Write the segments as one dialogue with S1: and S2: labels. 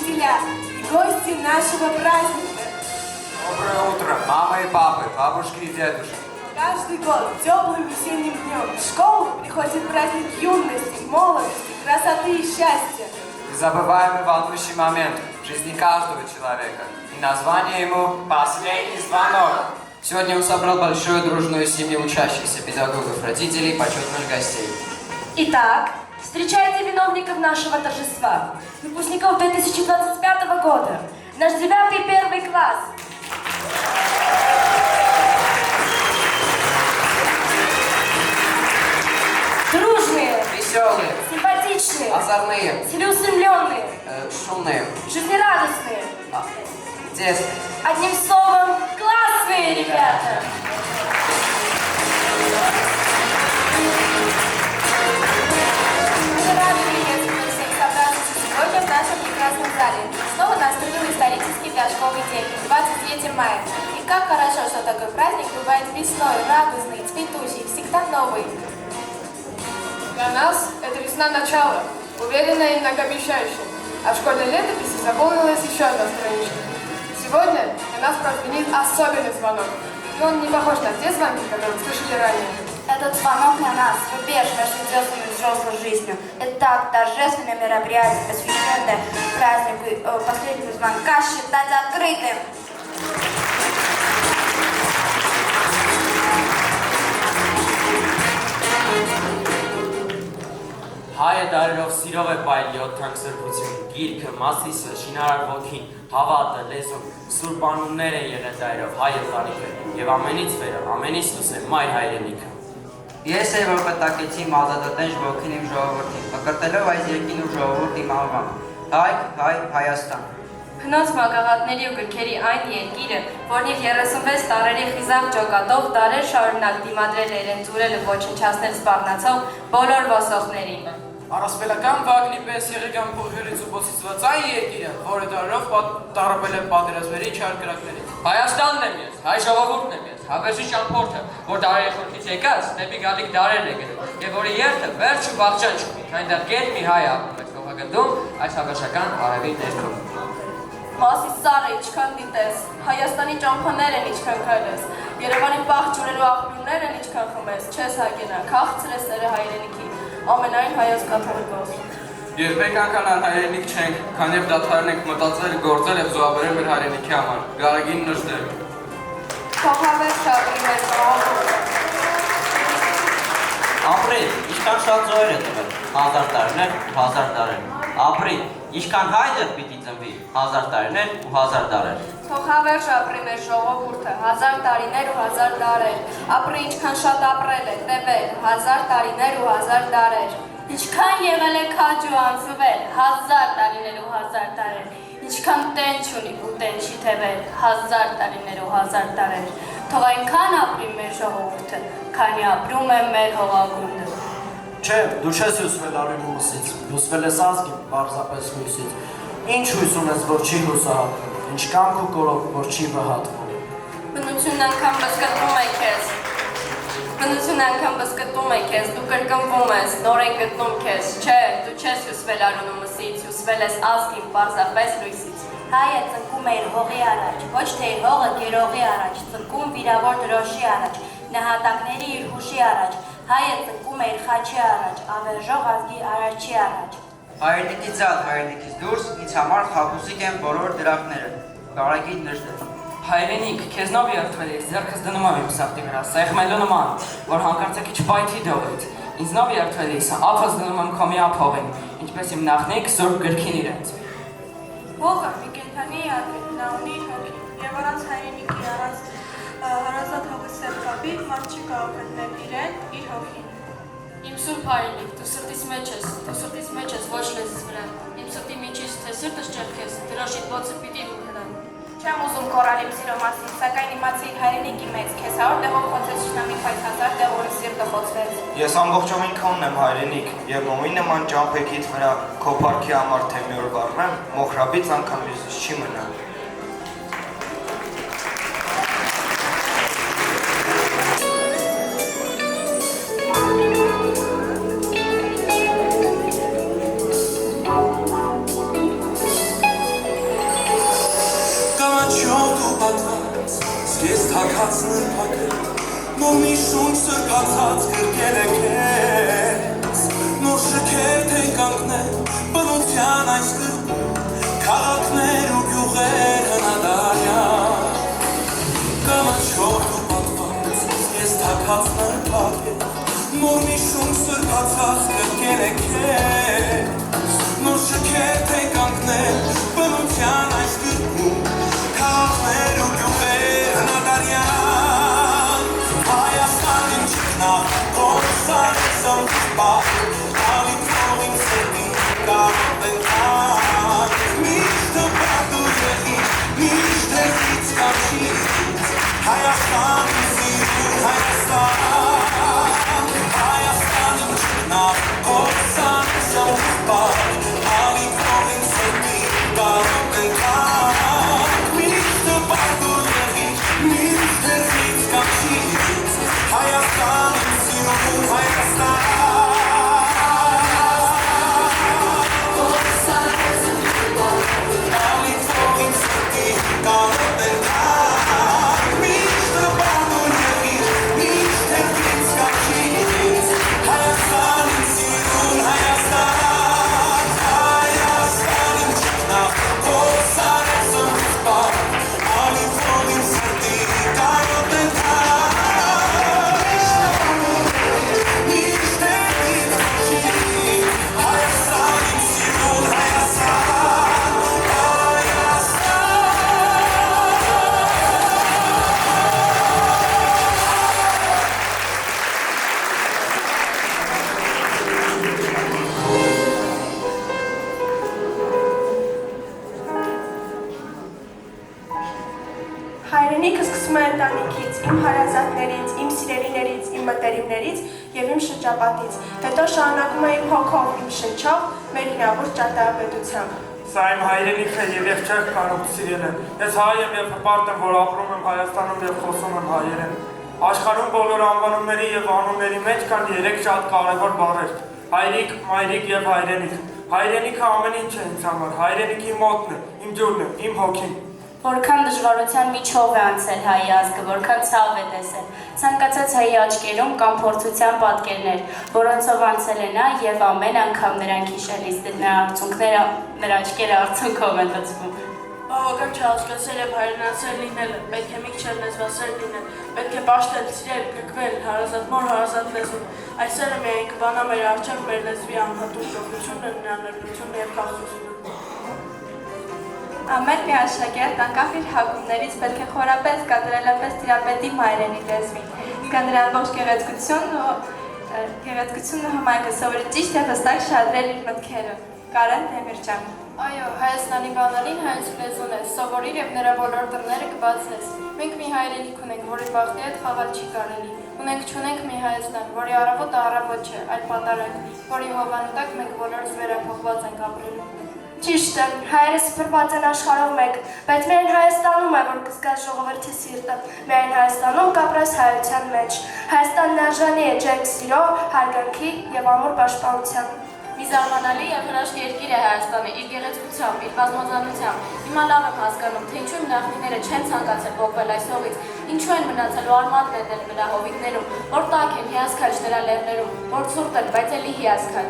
S1: учителя и гости нашего праздника.
S2: Доброе утро, мама и папы, бабушки и дедушки.
S1: Каждый год теплым весенним днем в школу приходит праздник юности, молодости, красоты и счастья.
S2: Незабываемый волнующий момент в жизни каждого человека. И название ему «Последний звонок».
S3: Сегодня он собрал большую дружную семью учащихся, педагогов, родителей и почетных гостей.
S4: Итак, встречайте виновников нашего торжества, выпускников 2025 года, наш 9-й первый класс. Дружные,
S3: Веселые,
S4: симпатичные,
S3: озорные,
S4: целеустремленные,
S3: шумные,
S4: жизнерадостные.
S3: детские.
S4: Одним словом, классные ребята.
S1: Мы рады приветствовать всех собравшихся сегодня в нашем прекрасном зале. Снова наступил исторический для школы день, 23 мая. И как хорошо, что такой праздник бывает весной, радостный, цветущий, всегда новый.
S5: Для нас это весна начала, уверенная и многообещающая, а в школьной летописи заполнилась еще одна страничка. Сегодня для нас прозвенит особенный звонок, и он не похож на те звонки, которые вы слышали ранее.
S4: Этот звонок на нас, рубеж между детством и взрослой жизнью. Это так торжественное мероприятие, посвященное празднику последнего звонка, считать открытым.
S6: Հայը դարերով սիրով է պայել յոթանք սրբություն, գիրքը, մասիսը, շինարար ոգին, հավատը, լեզուն, սուրբ անուններ են եղել դարերով հայ ընտանիքը և ամենից վերը, ամենից լույս է մայր հայրենիքը։
S3: Ես եմ որ պտակեցի ազատատենչ ոգին իմ ժողովրդին, մկրտելով այս երկին ու ժողովուրդ իմ անվան, հայ Հայաստան։
S4: Հնոց մագաղատների ու գրքերի այն երկիրը, որն իր 36 տարերի խիզախ ջոկատով դարեր շարունակ դիմադրել է իրեն ծուրել ու ոչնչացնել սպառնացող բոլոր ոսողներին։
S7: Առասպելական վագնի պես եղեգան փողերից ու բոցիցված այն երկիրը, որը դարերով տարապել է պատերազմների չար կրակներից։
S8: Հայաստանն եմ ես, հայ ժողովուրդն եմ ես, հավերժի ճամփորդը, որ դարերի խորքից եկած, դեպի գալիք դարերն է գնում, եւ որի երթը վերջ ու բաղջան չունի, այնտեղ գետ մի հայ ապրում է փողագնդում այս հավերժական արևի ներքո։
S4: Մասիս սարը ինչքան դիտես, Հայաստանի ճամփաներ են ինչքան քայլես, Երևանի պաղ ջուրելու աղբյուրներ են ինչքան խմես, չես հագենա, քաղցր է սերը հայրենիքի, ամենայն հայոց կաթողիկոս։
S7: Երբեք անգամ անհայրենիք չենք, քանև դադարել ենք մտածել, գործել և զոհաբերել մեր հայրենիքի համար, գարագին նժդեր։
S4: Թողավեր շապրի մեր ժողովուրդը։
S9: Ապրի, ինչքան շատ զոհեր է տվել, 1000 տարիներ ու 1000 դարեր։ Ապրի, ինչքան հայդեր պիտի ծնվի, 1000 տարիներ ու 1000 դարեր։
S4: Թողավեր շապրի մեր ժողովուրդը, 1000 տարիներ ու 1000 դարեր։ Ապրի ինչքան շատ ապրել է, տևել, 1000 տարիներ ու 1000 դարեր։ Ինչքան եղել է քաջ ու անցվել, 1000 տարիներ ու 1000 դարեր։ Ինչքան տենչ ունի ու տենչի թևել, 1000 տարիներ ու 1000 դարեր։ Թող այնքան ապրի մեր ժողովուրդը, քանի ապրում է մեր հողագունդը։
S10: Չէ, դու չես հյուսվել արյուն ուսից, հյուսվել ես ազգին, պարզապես լույսից։ Ինչ հույս ունես, որ չի հուսահատվում, ինչ կամք ու կորով, որ չի վհատվում։
S4: Բնությունն անգամ բզկտում է քեզ։ Բնությունն անգամ բզկտում է քեզ, դու կրկնվում ես, նոր է գտնում քեզ։ Չէ, դու չես հյուսվել արյուն ուսից, հյուսվել ես ազգին, պարզապես լույսից։ Հայը ծնկում է իր հողի առաջ, ոչ թե իր հողը գերողի առաջ, ծնկում վիրավոր դրոշի առաջ, նահատակների իր հուշի առաջ, հայը ծնկում է իր խաչի առաջ, ավերժող ազգի արարչի առաջ։
S3: Հայրենիքից ալ, հայրենիքից դուրս, ինձ համար խաբուսիկ են բոլոր դրախները, գարագին նժդեր։
S8: Հայրենիք, քեզնով երդվել ես, ձեռքս դնում եմ իմ սաղտի վրա, սեղմելու նման, որ հանկարծակի չպայթի դողից։ Ինձնով երդվել ես, ափս դնում եմ քո միապ հողին, ինչպես իմ նախնիկ սուրբ գրքին իրենց։
S4: Հողը մի կենդանի ադր, նա ունի իր հոգին, և առանց հայրենիքի, առանց հարազատ հողի սև կապի, մարդ չի կարող գտնել իրեն, իր հոգին։ Իմ սուրբ հայրենիք, դու սրտիս մեջ ես, ոչ լեզիս վրա, իմ սրտի միջից, թե սրտս ճեղքես, դրոշիտ բոցը պիտի հուհրան։ Չեմ ուզում կորալ իմ սիրո մասին, սակայն իմացի հայրենիքի մեծ, քեզ 100 տեղով խոցեց շնամի փայտ, 1000 տեղով սիրտը խոցվեց։
S10: Ես ամբողջովին քո ունեմ հայրենիք, և նոմի նման ճամփեքից վրա քո փառքի համար թե մի օր վառվեմ, մոխրաբից անգամ հյուսիս չի մնա։
S11: Կամաչյոտ ու պատված, զգես թակած նրպակել, նոր մի շունչ սրպացած գրկել է կեզ, նոր շքերտ են կանգնել, բնության այս գրպում, քաղաքներ ու գյուղեր հնադարյան, կամաչյոտ ու պատված, զգես թակած նրպակել, նոր մի շունչ սրպացած գրկել է կեզ, նոր շքերտ են կանգնել, բնության այս գրպում, քաղաքներ ու գյուղեր հնադարյան, Հայաստանին չկնավ, կորսան է զմպար, ալիք նողին սետի կարոտ են կան, միշտ հպատու եղի, միշտ հերից կանչից, Հայաստանին սիրուն Հայաստան, Հայաստանին չկնավ, կորսան է զմպար, ալիք նողին սետի կարոտ են կան, միշտ հպատու եղի, միշտ հերից կանչից, Հայաստանին սիրուն Հայաստան, ալիք նողին սետի կարոտ են կան, միշտ հպատու եղի, միշտ հերից կանչից, Հայաստանին սիրուն Հայաստան, Հայաստանին չկնավ, կորսան է զմպար, ալիք նողին սետի կարոտ են կան, միշտ հերից կանչից, Հայաստանին սիրուն Հայաստան,
S4: Հայրենիքը սկսում է ընտանիքից, իմ հարազատներից, իմ սիրելիներից, իմ մտերիմներից և իմ շրջապատից, հետո շարունակում է իմ հոգով, իմ շնչով, մեր հինավուրց ճարտարապետությամբ։
S12: Սա իմ հայրենիքը և ես չեք կարող սիրել եմ։ Ես հայ եմ և հպարտ եմ, որ ապրում եմ Հայաստանում և խոսում եմ հայերեն։ Աշխարհում բոլոր անվանումների և անունների մեջ կան 3 շատ կարևոր բառեր՝ հայրիկ, մայրիկ և հայրենիք։ Հայրենիքը ամեն ինչ է ինձ համար, հայրենիքի մոտն է, իմ ջուրն է, իմ հոգին։
S13: Որքան դժվարության միջով է անցել հայի ազգը, որքան ցավ է տեսել։ Ցանկացած հայի աչքերում կան փորձության պատկերներ, որոնցով անցել է նա և ամեն անգամ նրան հիշելիս նրա արցունքները, նրա աչքերը արցունքով են լցվում։
S4: Բավական չհասկացել և հայրենացել լինելը, պետք է մի քիչ լեզվասեր լինել, պետք է պաշտել, սիրել, կկվել, հարազատ մոր, հարազատ լեզուն։ Այսօրը միայն կբանա մեր առջև մեր լեզվի անհատուկ ճոխությունը, նրա նրբությունը և քաղցությունը։
S1: Ամեն մի աշակերտ անկախ իր հակումներից պետք է խորապես կատարելապես տիրապետի մայրենի լեզվին, կա նրան ողջ գեղեցկությունն ու հմայքը սովորի ճիշտ և հստակ շարադրել իր մտքերը։ Կարեն Դեմիրճյան։
S5: Այո, Հայաստանի բանալին հայոց լեզուն է, սովորիր և նրա բոլոր դռները կբացես։ Մենք մի հայրենիք ունենք, որի բախտի հետ խաղալ չի կարելի։ Ունենք-չունենք մի Հայաստան, որի առավոտը առավոտ չէ, այլ պատարագ, որի հովանու տակ մենք բոլորս վերափոխված ենք ապրելու։
S13: Ճիշտ է, հայերը սփռված են աշխարհով մեկ, բայց միայն Հայաստանում է, որ կզգաս ժողովրդի սիրտը, միայն Հայաստանում կապրես հայության մեջ։ Հայաստանն արժանի է ջերմ սիրո, հարգանքի և ամուր պաշտպանության։
S1: Մի զարմանալի և հրաշք երկիր է Հայաստանը, իր գեղեցկությամբ, իր բազմազանությամբ։ Հիմա լավ եմ հասկանում, թե ինչու նախնիները չեն ցանկացել փոխվել այս հողից, ինչու են մնացել արմատ նետել նրա հովիտներում, որ տաք են հիասքաչ նրա լեռներում, որ ցուրտ են, բայց էլի հիասքաչ։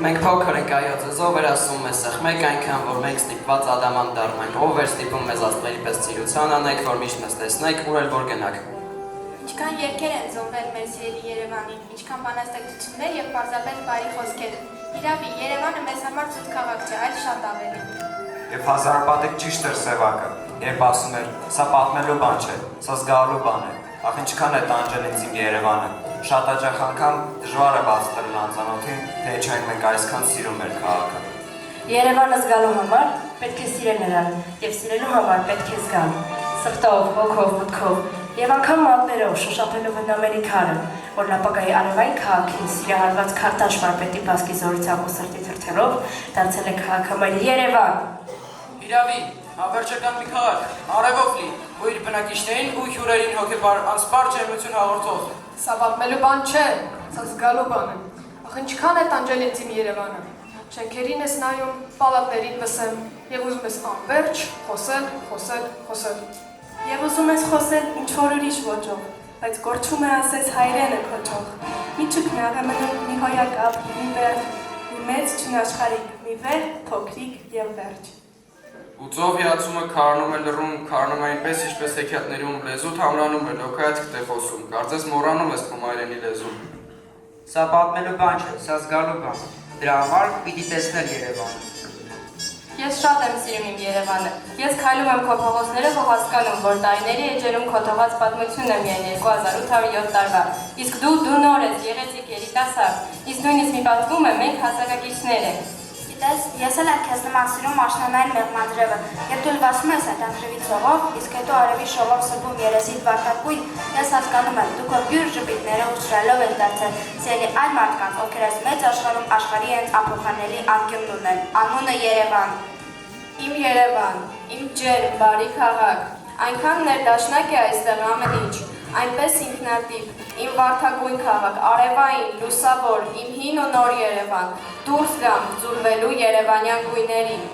S3: Մենք փոքր ենք այոց, ով էր ասում մեզ սեղ, մեկ այնքան, որ մենք ստիպված ադամանտ դառնանք, ով էր ստիպում մեզ աստղերի պես ծիրության անեք, որ միշտ մեզ տեսնեք, ուր էլ որ գնաք։
S1: Ինչքան երկեր են զոհվել մեր սիրելի Երևանին, ինչքան բանաստեղծություններ և պարզապես բարի խոսքեր։ Իրավի, Երևանը մեզ համար ցույց քաղաք չէ, այլ շատ ավելի։
S2: Եվ հազարապատիկ ճիշտ էր Սևակը, երբ ասում էր, սա պատմելու բան չէ, սա զգալու բան է, ախ ինչքան է տանջել ինձ իմ Երևանը, շատ հաճախ անգամ դժվար է բաց տվել անծանոթին, թե ինչ մենք այսքան սիրում էր քաղաքը։
S13: Երևանը զգալու համար պետք է սիրել նրան, և սիրելու համար պետք է զգալ, սրտով, հոգով, մտքով, և անգամ մատներով շոշափելով հնամերի քարը, որն ապագայի արևային քաղաքին սիրահարված քարտաշ վարպետի բասկի զորությամբ ու սրտի թրթերով դարձել է քաղաքամայր Երևան։
S7: Իրավի, հավերժական մի քաղաք, արևով լի, ու իր բնակիչներին ու հյուրերին հոգեպար անսպար ջերմություն հաղորդող։
S5: Սա պատմելու բան չէ, սա զգալու բան է։ Ախ ինչքան է տանջել ինձ իմ Երևանը։ Շենքերին ես նայում, պալատներին լսեմ, Եվ ուզում ես անվերջ խոսել, խոսել, խոսել։
S4: Եվ ուզում ես խոսել ինչ-որ ուրիշ ոճով, բայց գործում է ասես հայրենը քոչող։ Մի ճկնաղ է մնում, մի հոյակապ, մի բերդ, մի մեծ չնաշխարիկ, մի վեր, փոքրիկ և վերջ։
S7: Ուծով հիացումը քարնում է լռում, քարնում է այնպես, ինչպես հեքիաթներում լեզուդ համրանում է, լոքայացք թե խոսում, կարծես մոռանում ես քո մայրենի լեզուն։
S2: Սա պատմելու բան չէ, սա զգալու բան։ Դրա համար պիտի տեսնել Երևանը։
S13: Ես շատ եմ սիրում իմ Երևանը։ Ես քայլում եմ քո փողոցներով ու հասկանում, որ տարիների էջերում քո թողած պատմությունն է միայն 2807 տարվա։ Իսկ դու նոր ես, գեղեցիկ երիտասարդ։ Իսկ նույնիսկ մի պատվում է, մենք հասակակիցներ ենք։
S14: Գիտես, ես էլ եմ քեզ նման սիրում աշնանային մեղմադրևը, երբ դու լվացում ես այդ անկրիվի ցողով, իսկ հետո արևի շողով սրբում երեսիդ վարտակույն, ես հասկանում եմ, դու քո բյուր ժպիտները ուշրալով ես դարձել սիրելի այն մարդկանց, ովքեր այս մեծ աշխարհում աշխարհի հենց անփոխանելի անկյունն ունեն, անունը Երևան։
S1: Իմ Երևան, իմ ջերմ, բարի քաղաք, այնքան ներդաշնակ է այստեղ ամեն ինչ, այնպես ինքնատիպ, իմ վարդագույն քաղաք, արևային, լուսավոր, իմ հին ու նոր Երևան, դուրս գամ ձուլվելու երևանյան գույներին։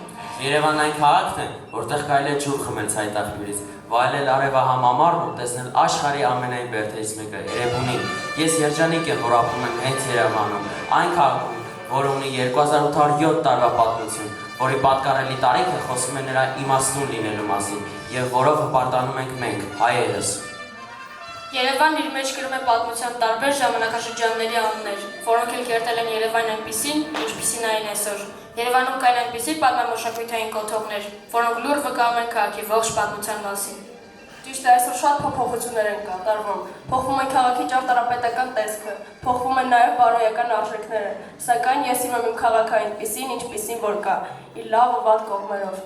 S6: Երևանն այն քաղաքն է, որտեղ կարելի է ջուր խմել ցայտախմիրից, վայելել արևահամամարն ու տեսնել աշխարհի ամենայն բերդերից մեկը՝ Երևանին։ Ես երջանիկ եմ, որ ապրում եմ հենց Երևանում, այն քաղաքում, որը ունի 2807 տարվա պատմություն, որի պատկառելի տարիքը խոսում է նրա իմաստուն լինելու մասին եւ որով հպարտանում ենք մենք, հայերս։
S4: Երևանն իր մեջ կրում է պատմության տարբեր ժամանակաշրջանների անուններ, որոնք էլ կերտել են Երևանն այնպիսին, ինչպիսին այն այսօր։ Երևանում կային այնպիսի պատմամշակութային կոթողներ, որոնք լուր վկայում են քաղաքի ողջ պատմության մասին։
S5: Ճիշտ է, այսօր շատ փոփոխություններ են կատարվում, փոխվում է քաղաքի ճարտարապետական տեսքը, փոխվում են նաև բարոյական արժեքները, սակայն ես իմամ իմ քաղաքը այնպիսին, ինչպիսին որ կա, իր լավ ու վատ կողմերով։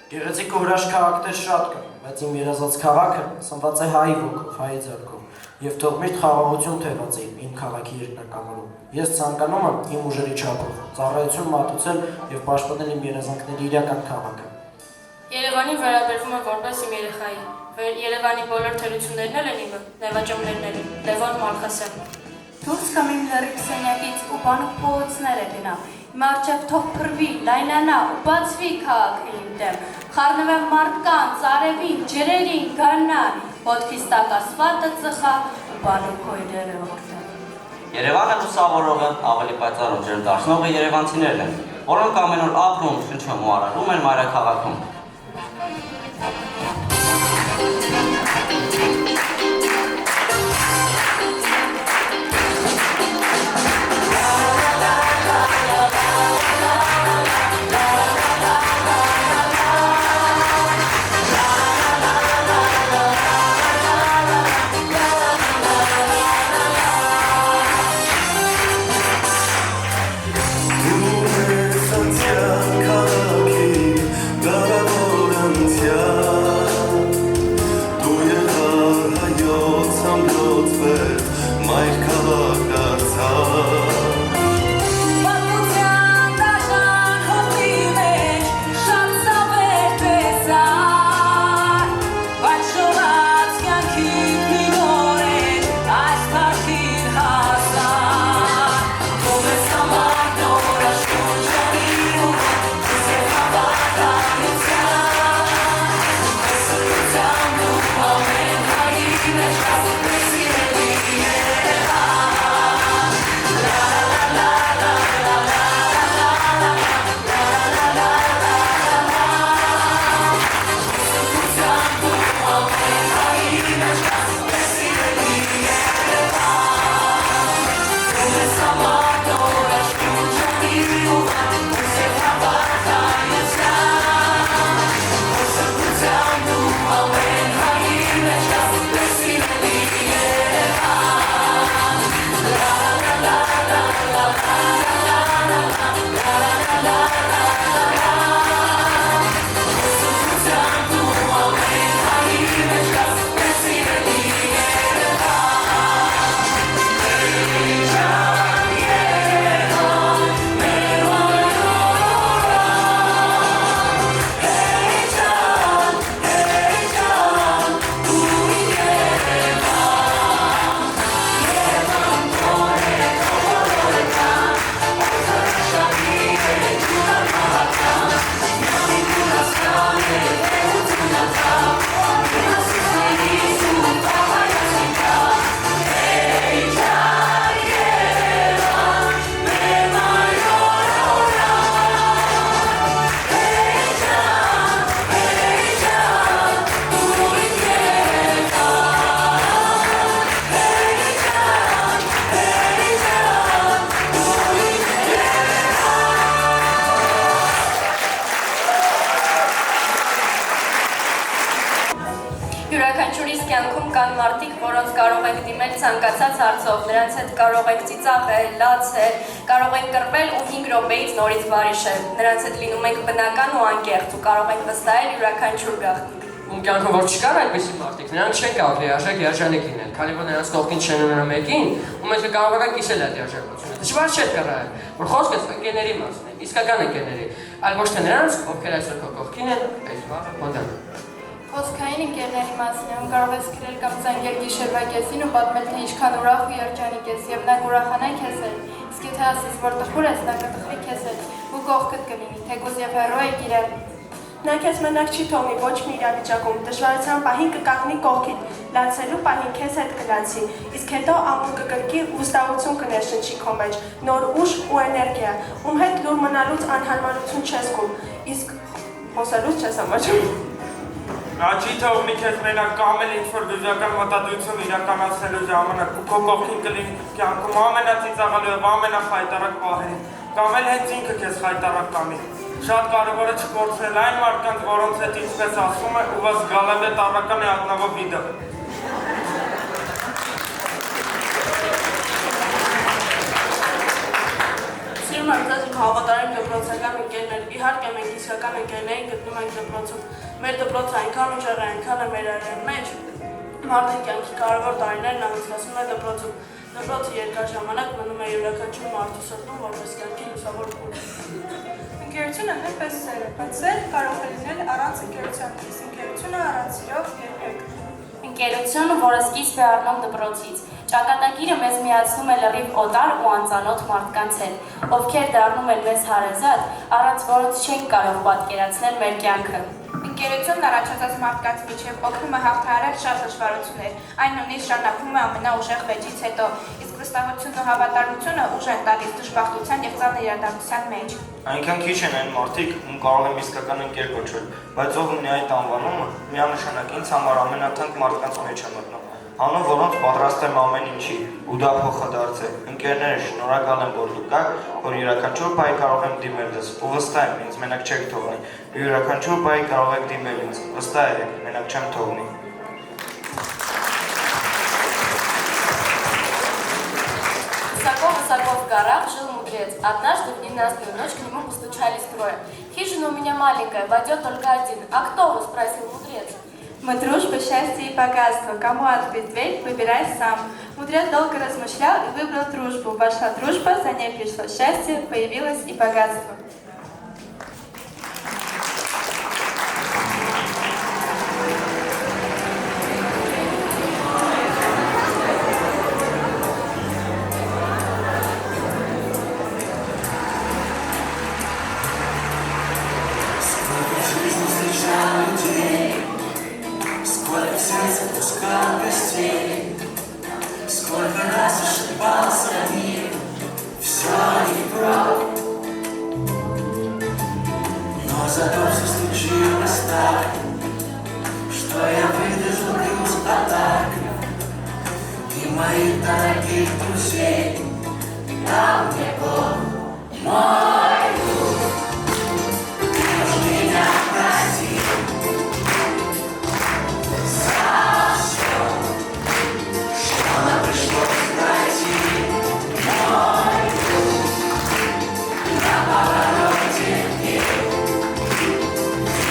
S10: Գեղեցիկ ու հրաշք քաղաքներ շատ կան, բայց իմ երազած քաղաքը սնված է հայի ոգով, հայի ձեռքով, եւ թող միշտ խաղաղություն թևածի իմ քաղաքի երկնակամարում։ Ես ցանկանում եմ իմ ուժերի չափով ծառայություն մատուցել եւ պաշտպանել իմ երազանքների իրական քաղաքը։
S4: Երևանին վերաբերվում եմ որպես իմ երեխայի։ Երևանի բոլոր թերություններն էլ են իմը, նվաճումներն էլ, Լևոն Մալխասյան։
S14: Դուրս կամ իմ լրիվ սենյակից ու բանուկ փողոցներ է գնամ, իմ առջև թող փրվի, լայնանա ու բացվի քաղաքը իմ դեմ, խառնվեմ մարդկանց, արևին, ջրերին, գարնան, ոտքիս տակ ասֆալտը ծխա ու բանուկ հոյրերը հորդեմ։
S9: Երևանը լուսավորողը, ավելի պայծառ ու ջերմդարձնողը երևանցիներն են, որոնք ամեն օր ապրում, շնչում ու արարում են մայրաքաղաքում։
S13: կյանքում կան մարդիկ, որոնց կարող եք դիմել ցանկացած հարցով, նրանց հետ կարող եք ծիծաղել, լացել, կարող եք կռվել ու 5 րոպեից նորից բարիշել։ Նրանց հետ լինում եք բնական ու անկեղծ ու կարող եք վստահել յուրաքանչյուր գաղտնիք։
S8: Ում կյանքում որ չկան այդպիսի մարդիկ, նրանք չեն կարող լիարժեք երջանիկ լինել, քանի որ նրանց կողքին չեն ունենա մեկին, ում ես կարող եք կիսել այդ երջանկությունը։ Դժվար չէ կռահել, որ խոսքս ընկերների մասն է, իսկական ընկերների, այլ ոչ թե նրանց, ովքեր այսօր քո կողքին են, այս վաղը մոտեն։
S1: Խոսքային ընկերների մասին ում կարող ես գրել կամ զանգել գիշերվա կեսին ու պատմել, թե ինչքան ուրախ ու երջանիկ ես, եւ նա կուրախանա քեզ հետ։ Իսկ եթե ասես, որ տխուր ես, նա կտխրի քեզ հետ ու կողքդ կլինի, թեկուզ եւ հեռու եք իրար։
S4: Նա քեզ մենակ չի թողնի ոչ մի իրավիճակում, դժվարության պահին կկանգնի կողքիդ, լացելու պահին քեզ հետ կլացի, իսկ հետո ամուր կկրկի ու վստահություն կներշնչի քո մեջ, նոր ուժ ու էներգիա, ում հետ լուր մնալուց անհարմարություն չես զգում, իսկ խոսալուց չես ամաչում։
S12: Նա չի թողնի քեզ մենակ կամ էլ ինչ-որ դժվարական մտադրություն իրականացնելու ժամանակ ու քո կողքին կլինի կյանքում ամենածիծաղալու եւ ամենախայտարակ պահերին, կամ էլ հենց ինքը քեզ խայտարակ կանի։ Շատ կարևոր է չկորցնել այն մարդկանց, որոնց հետ ինչպես ասում է, ու вас в голове тараканы одного вида։
S4: Սիրում եմ ձեզ իմ հավատարիմ դպրոցական ընկերներ, իհարկե մենք իսկական ընկերներին գտնում ենք դպրոցում։ Մեր դպրոցը այնքան ուժեղ է, այնքան է մեր արյան մեջ, մարդը կյանքի կարևոր տարիներն անցկացնում է դպրոցում։ Դպրոցը երկար ժամանակ մնում է յուրաքանչյուր մարդու սրտում, որպես կյանքի լուսավոր փուլ։ Ընկերությունը նույնպես սեր է, բայց սեր կարող է լինել առանց ընկերության, իսկ ընկերությունը առանց սիրով երբեք։
S13: Ընկերությունը, որը սկիզբ է առնում դպրոցից։ Ճակատագիրը մեզ միացնում է լրիվ օտար ու անծանոթ մարդկանց հետ, ովքեր դառնում են մեզ հարազատ, առանց որոնց չենք կարող պատկերացնել մեր կյանքը։
S1: Ընկերությունն առաջացած մարդկանց միջև օգնում է հաղթահարել շատ դժվարություններ, այն նույնիսկ շարունակվում է ամենաուժեղ վեճից հետո, իսկ վստահությունն ու հավատարմությունը ուժ են տալիս դժբախտության եւ ծանր իրադարձության մեջ։
S2: Այնքան քիչ են այն մարդիկ, ում կարող եմ իսկական ընկեր կոչվել, բայց ով ունի այդ անվանումը, միանշանակ ինձ համար ամենաթանկ մարդկանց մեջ է մտնում, հանուն որոնց պատրաստ եմ ամեն ինչի, ու դա փոխադարձ է։ Ընկերներ, շնորհակալ եմ, որ դուք կաք, որ յուրաքանչյուր պահի կարող եմ դիմել ձեզ, ու վստահ եմ, ինձ մենակ չեք թողնի, ու յուրաքանչյուր պահի կարող եք դիմել ինձ, վստահ եք, մենակ չեմ թողնի։
S13: Высоко в горах жил мудрец. Однажды в ненастную ночь к нему постучались трое. Хижина у меня маленькая, войдет только один. А кто вы? Спросил мудрец.
S4: Мы дружба, счастье и богатство. Кому открыть дверь, выбирай сам. Мудрец долго размышлял и выбрал дружбу. Вошла дружба, за ней пришло счастье, появилось и богатство.
S11: Сколько сердце пускал гостей, сколько раз ошибался мир, все не прав. Но зато все случилось так, что я выдержал груз атак. И моих дорогих друзей дал мне Бог мой друг. Ты уж меня прости. Она пришлось пройти мой путь на повороте дней.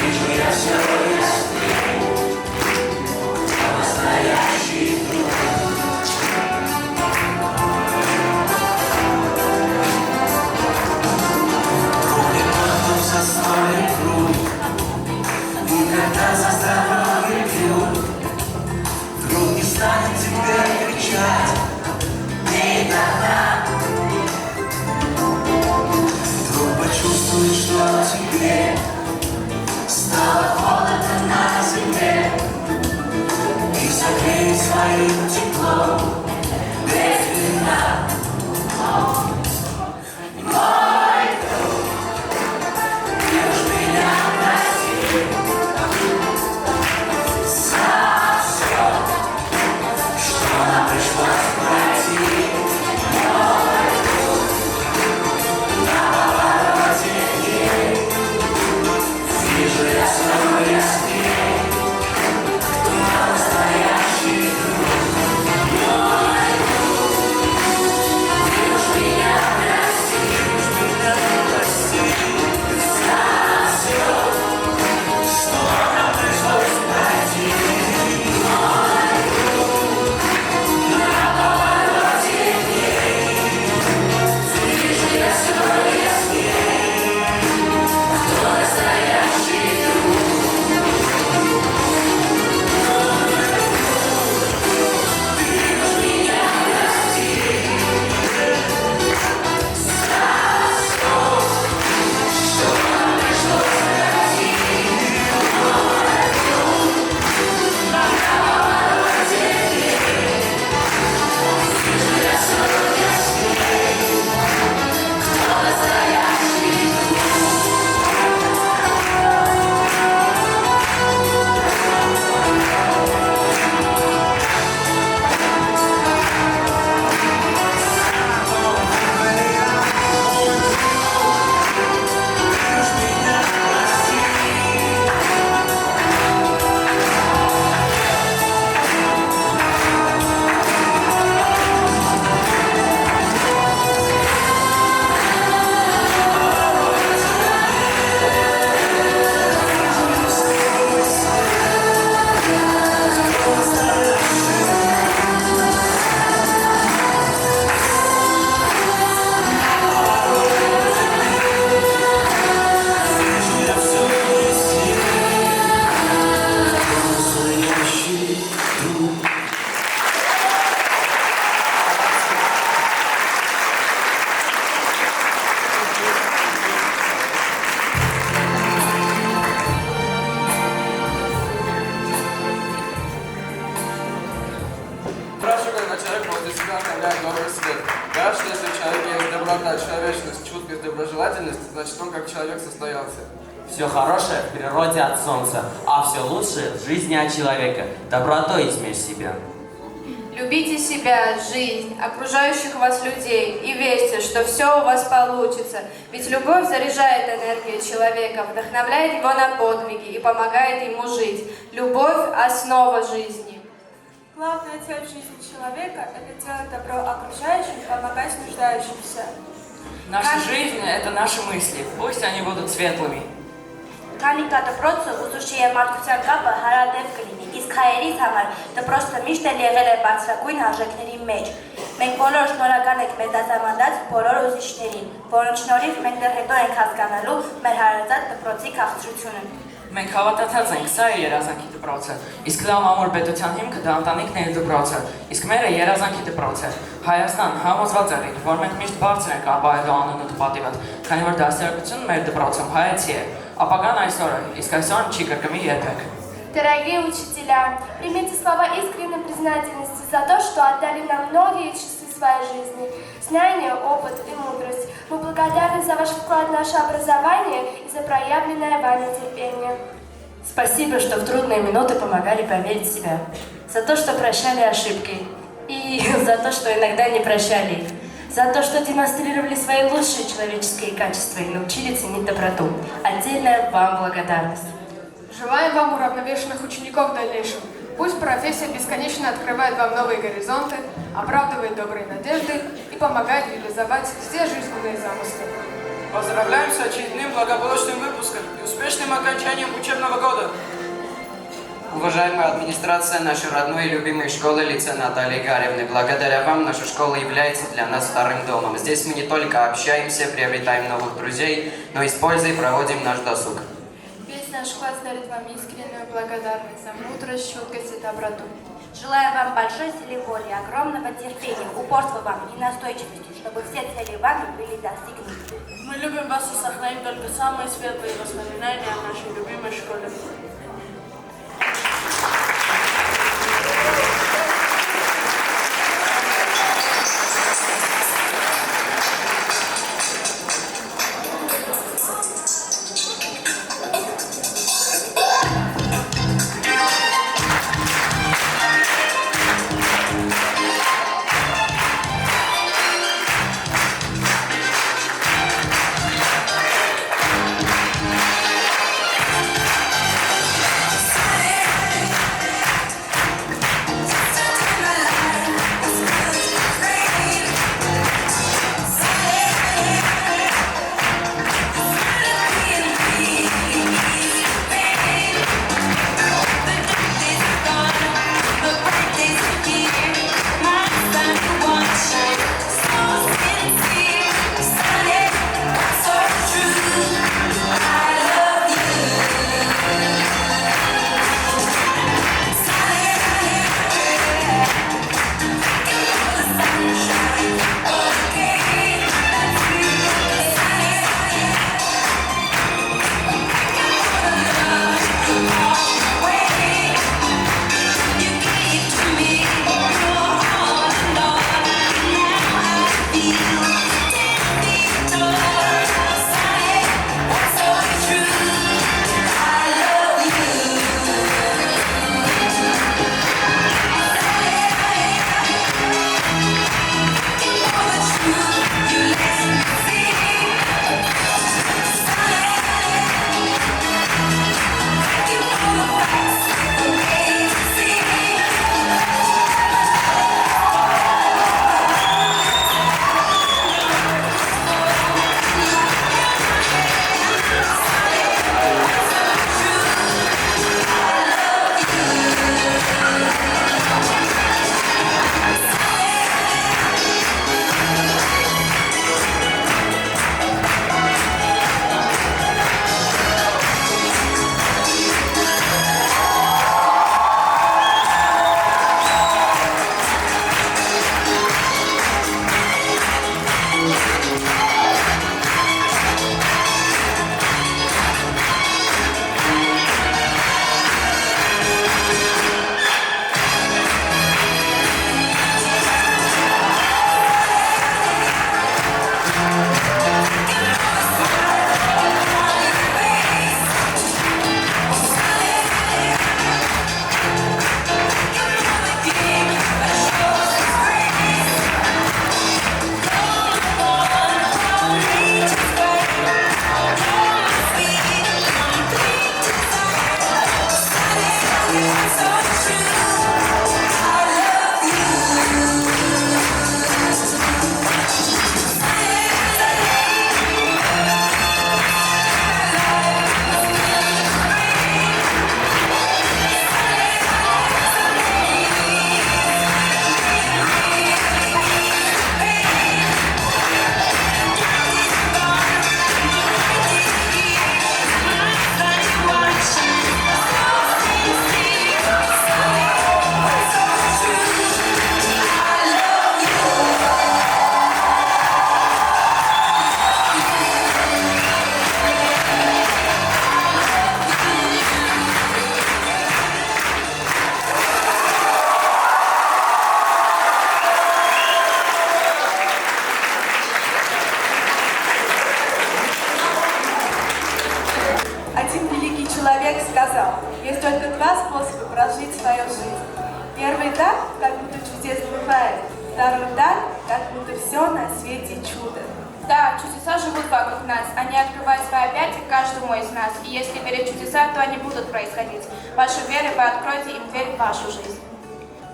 S11: Вижу я все ясней, кто настоящий друг. Друг не тот, за столик круг, никогда за здоровье пью. Вдруг не станет тебе кричать никогда. Вдруг почувствуешь, что тебе стало холодно на земле, и согреет своим теплом без вина. Мой друг, ты уж меня прости за все, что нам пришлось пройти. Мой друг, на повороте дней вижу я все ясней, кто настоящий.
S7: человек может действительно оставлять добрый след. Даже если у человека есть доброта, человечность, чуткость, доброжелательность, значит он как человек состоялся.
S6: Все хорошее в природе от солнца, а все лучшее в жизни от человека. Добротой измерь себя.
S1: Любите себя, жизнь, окружающих вас людей и верьте, что все у вас получится. Ведь любовь заряжает энергию человека, вдохновляет его на подвиги и помогает ему жить. Любовь – основа жизни.
S4: Главная цель жизни человека – это делать добро окружающим, помогать нуждающимся.
S3: Наша жизнь – это наши мысли, пусть они будут светлыми.
S14: Քանի կա դպրոցը, ուսուցչի եւ մարդկության կապը հարադեպ կլինի, իսկ հայերից համար դպրոցը միշտ էլ եղել է բարձրագույն արժեքների մեջ։ Մենք բոլոր շնորհակալ ենք մեզ դասավանդած բոլոր ուսուցիչներին, որոնց շնորհիվ մենք դեռ հետո ենք հասկանալու մեր հարազատ դպրոցի քաղցրությունը։
S3: Մենք հավատացած ենք, սա է երազանքի դպրոցը, իսկ լավ ամուր պետության հիմքը դա ընտանիքն է դպրոցը, իսկ մերը երազանքի դպրոցը։ Հայաստան համոզված եղեք, որ մենք միշտ բարձր ենք ապահովելու անունը պատիվը, քանի որ դաստիարակությունն մեր допроцом հայացի է, ապագան այսօր է, իսկ այսօր չի կրկնվի երբեք։
S15: Дорогие учителя, примите слова искренней признательности за то, что отдали нам многие часы своей жизни, знания, опыт и мудрость. Мы благодарны за ваш вклад в наше образование и за проявленное вами терпение.
S13: Спасибо, что в трудные минуты помогали поверить в себя. За то, что прощали ошибки. И за то, что иногда не прощали их. За то, что демонстрировали свои лучшие человеческие качества и научили ценить доброту. Отдельная вам благодарность.
S5: Желаем вам уравновешенных учеников в дальнейшем. Пусть профессия бесконечно открывает вам новые горизонты, оправдывает добрые надежды и помогает реализовать все жизненные замыслы.
S7: Поздравляем с очередным благополучным выпуском и успешным окончанием учебного года.
S3: Уважаемая администрация нашей родной и любимой школы лица Натальи Гаревны, благодаря вам наша школа является для нас вторым домом. Здесь мы не только общаемся, приобретаем новых друзей, но и с пользой проводим наш досуг.
S1: Весь наш класс дарит вам искреннюю благодарность за мудрость, чуткость и доброту.
S14: Желаю вам большой силы воли, огромного терпения, упорства вам и настойчивости, чтобы все цели вами были достигнуты.
S4: Мы любим вас и сохраним только самые светлые воспоминания о нашей любимой школе. Один великий человек сказал, есть только два способа прожить свою жизнь. Первый дар, как будто чудес бывает. Второй дар, как будто все на свете чудо.
S1: Да, чудеса живут вокруг нас, они открывают свои объятия каждому из нас. И если верить в чудеса, то они будут происходить. Вашей верой вы откроете им дверь в вашу жизнь.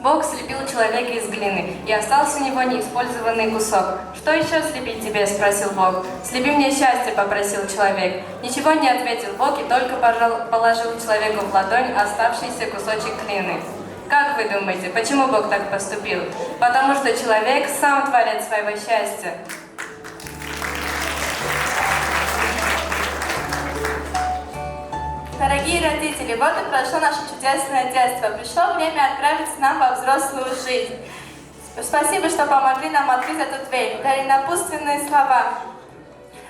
S13: Бог слепил человека из глины, и остался у него неиспользованный кусок. «Что еще слепить тебе?» – спросил Бог. «Слепи мне счастье», – попросил человек. Ничего не ответил Бог и только положил человеку в ладонь оставшийся кусочек глины. Как вы думаете, почему Бог так поступил? Потому что человек сам творец своего счастья.
S1: Дорогие родители, вот и прошло наше чудесное детство. Пришло время отправиться нам во взрослую жизнь. Спасибо, что помогли нам открыть эту дверь. Дали напутственные слова.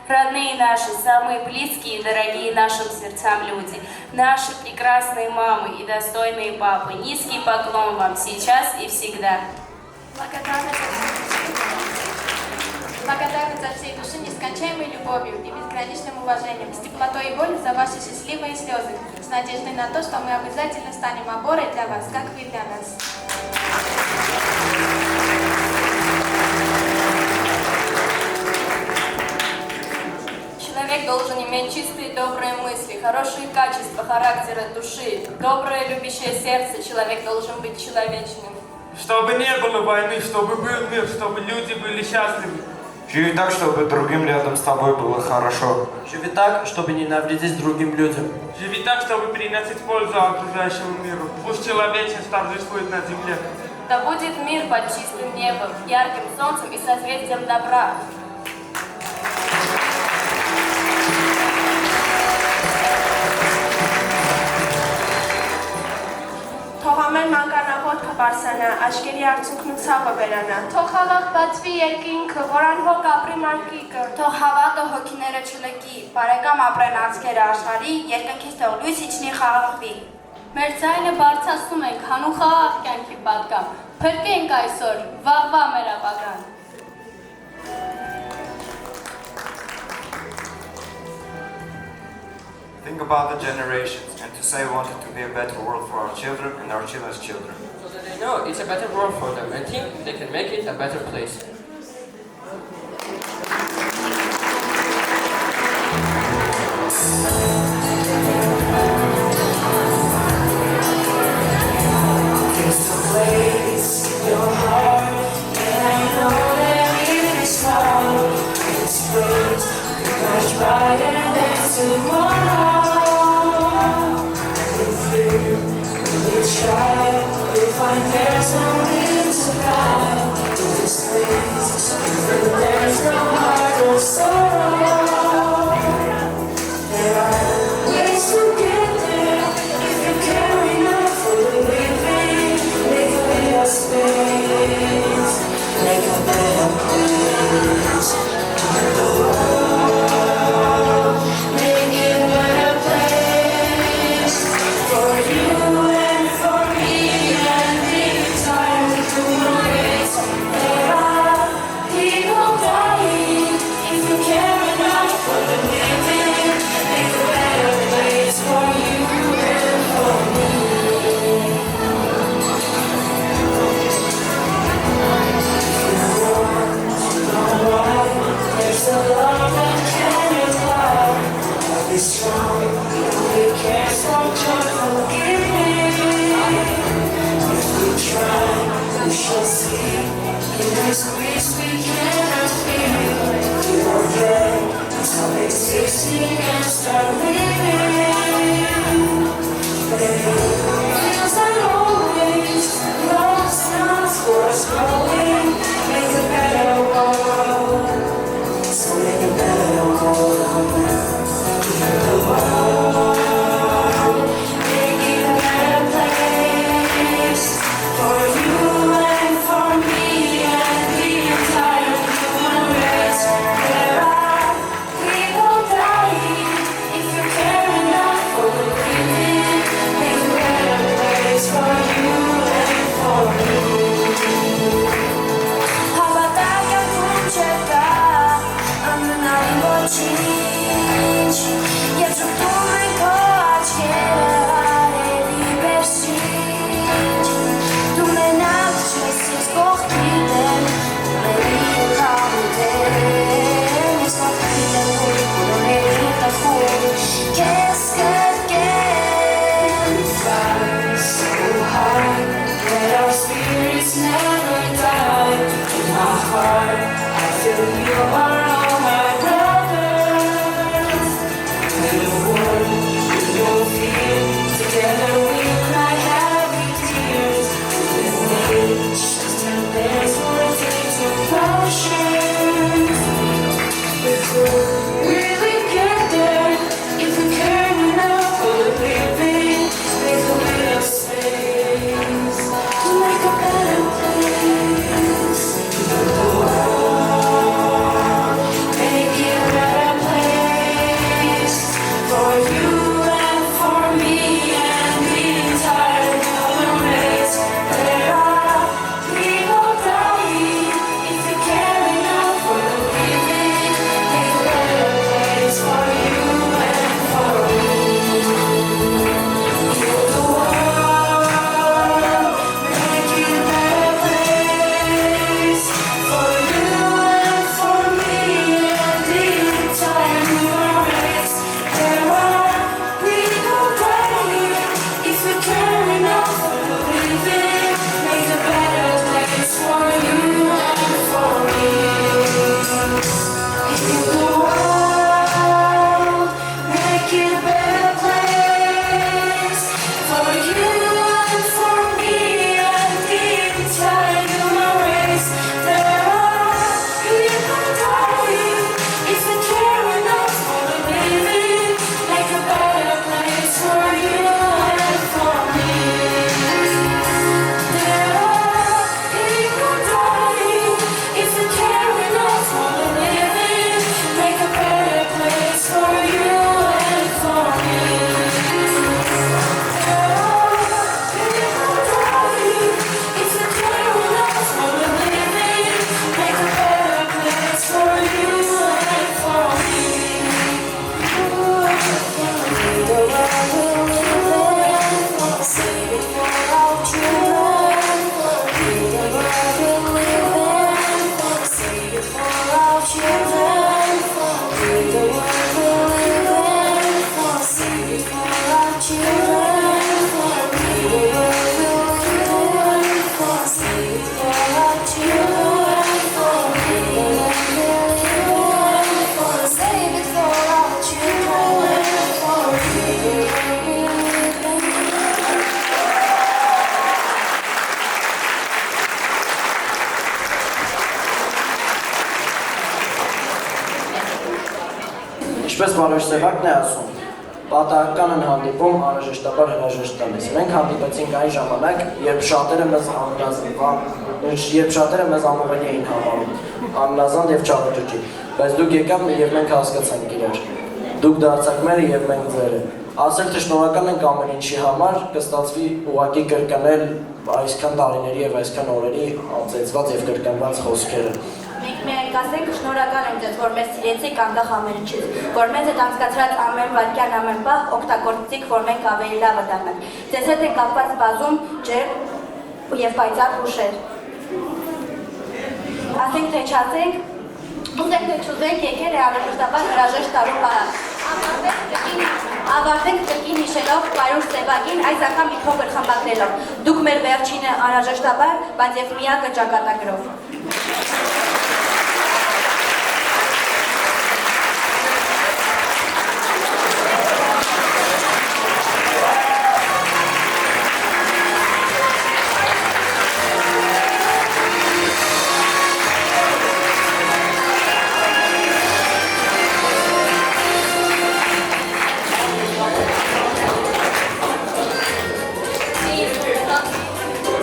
S16: Родные наши, самые близкие и дорогие нашим сердцам люди, наши прекрасные мамы и достойные папы, низкий поклон вам сейчас и всегда.
S1: Благодарность от всей души нескончаемой любовью и безграничным уважением, с теплотой и болью за ваши счастливые слезы, с надеждой на то, что мы обязательно станем опорой для вас, как вы для нас.
S13: Человек должен иметь чистые добрые мысли, хорошие качества характера, души, доброе любящее сердце. Человек должен быть человечным.
S12: Чтобы не было войны, чтобы был мир, чтобы люди были счастливы.
S2: Живи так, чтобы другим рядом с тобой было хорошо.
S10: Живи так, чтобы не навредить другим людям.
S12: Живи так, чтобы приносить пользу окружающему миру. Пусть человечность торжествует на земле.
S16: Да будет мир под чистым небом, ярким солнцем и созвездием добра.
S4: Թող ամեն մանկանահոտքը բարսանա, աչքերի արցունքն ու ցավը վերանա։
S15: Թող խաղաղ բացվի երկինքը, որ անհոգ ապրի մարդիկը։
S14: Թող հավատը հոգիները չլքի, բարեկամ ապրեն անցքերը աշխարհի, երկնքից թող լույս իջնի խաղաղվի։
S16: Մեր ձայնը բարձրացնում ենք հանուն խաղաղ կյանքի պատկամ, փրկենք այսօր, վաղվա մեր ապագան։
S2: Think about the generations and to say we wanted to be a better world for our children and our children's children.
S8: So that they know it's a better world for them and think they can make it a better place.
S11: There's a place in your heart, and I know that it is small. This place is much brighter than tomorrow. With you, when we try, we find there's no need to hide. To this place, where there's no heart or sorrow. There are ways to get there if you care enough for the living. Make a better space, make a better place. Turn the world, make it a better place for you and for me and the entire human race. There are people dying if you care enough
S10: Վարոժ Սևակն է ասում. պատահական են հանդիպում, անհրաժեշտաբար հրաժեշտ տալիս։ Մենք հանդիպեցինք այն ժամանակ, երբ շատերը մեզ անուղելի էին համարում, աննազանդ և չափաջջի, բայց դուք եկաք և մենք հասկացանք իրար։ Դուք դարձաք մերը և մենք ձերը։ Ասել թե շնորհակալ ենք ամեն ինչի համար, կստացվի ուղղակի կրկնել այսքան տարիների և այսքան օրերի անցեցված և կրկնված խոսքերը։
S14: Մենք միայն կասենք շնորհակալ ենք ձեզ, որ մեզ սիրեցիք անկախ ամեն ինչից, որ մեզ հետ անցկացրած ամեն վայրկյան, ամեն պահ օգտագործեցիք, որ մենք ավելի լավը դառնանք։ Ձեզ հետ են կապված բազում ջերմ և պայծառ հուշեր։ Ասենք թե չասենք, ուզենք թե չուզենք, եկել է անհրաժեշտաբար հրաժեշտ տալու պահը։ Ավարտենք կրկին հիշելով Վարոժ Սևակին, այս անգամ մի փոքր խմբագրելով։ Դուք մեր վերջինը անհրաժեշտաբար, բայց և միակը ճակատագրով։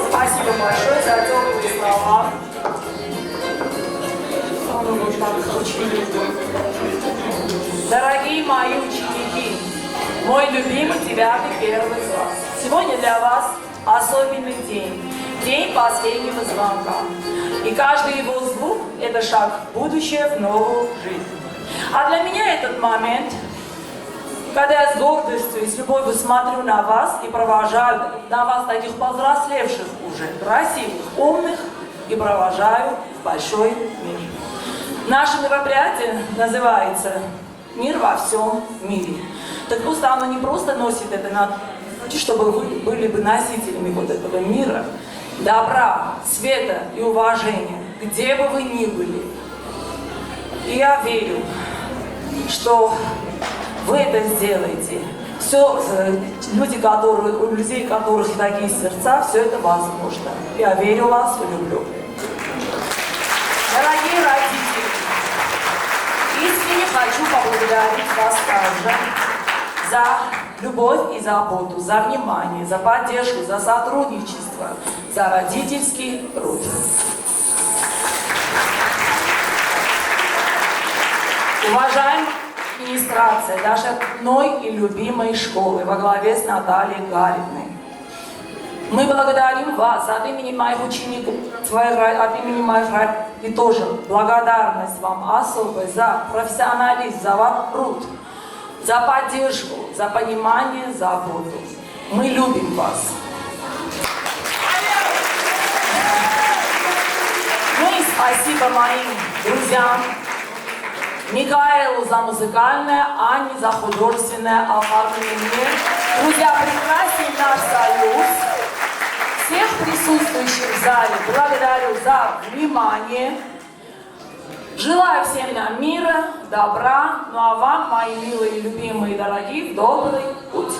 S17: Спасибо большое за теплые слова. Дорогие мои ученики, мой любимый 9-й класс. Сегодня для вас особенный день. День последнего звонка. И каждый его звук – это шаг в будущее, в новую жизнь. А для меня этот момент, когда я с гордостью и с любовью смотрю на вас и провожаю на вас таких повзрослевших уже, красивых, умных, и провожаю в большой мир. Наше мероприятие называется «Мир во всем мире». Так пусть оно не просто носит это надпись, чтобы вы были бы носителями вот этого мира, добра, света и уважения, где бы вы ни были. И я верю, что вы это сделаете. Все, у людей, у которых такие сердца, все это возможно. Я верю в вас и люблю. Дорогие родители, искренне хочу поблагодарить вас также за любовь и заботу, за внимание, за поддержку, за сотрудничество, за родительский труд. Уважаемая администрация нашей родной и любимой школы во главе с Натальей Гариной, мы благодарим вас от имени моих учеников, от имени моих родителей тоже. Благодарность вам особая за профессионализм, за ваш труд, за поддержку, за понимание, за заботу. Мы любим вас. Ну и спасибо моим друзьям, Михаилу за музыкальное, Анне за художественное оформление. Друзья, прекрасен наш союз. Всех присутствующих в зале благодарю за внимание. Желаю всем нам мира, добра. Ну а вам, мои милые, любимые, дорогие, добрый путь.